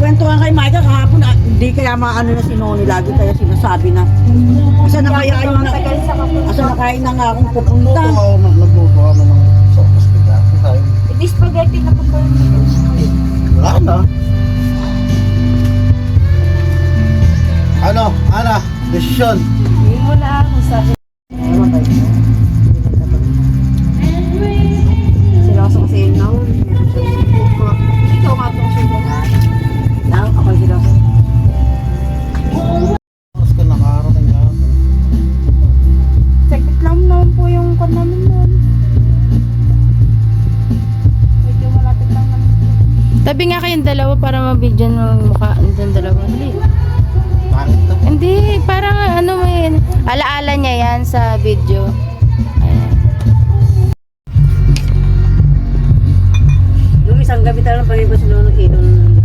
kwento nga kay Micah kahapon, hindi kaya maano na si Noni lagi kaya sinasabi na. Asa na kaya yung asa na kaya na nga akong pupunta. Nagluto ako ng sopas bigla. Hindi spaghetti na po po yun. Wala na. Ano? Ana? Desisyon. Hindi mo na ako sabi. Siloso kasi yun na. Ikaw nga itong sugat. Lang, ako siloso. Oras ka nakarating ka. Sakit lang naman po yung kon namin nun. Medyo malapit lang naman. Tabi nga kayong dalawa para mabidyan ng mukha ng dalawa. Hindi. Pangit na. Hindi, parang ano mo yun. Alaala niya yan sa video. Ayan. Yung isang gabi talagang pag-iba si Nono Inon,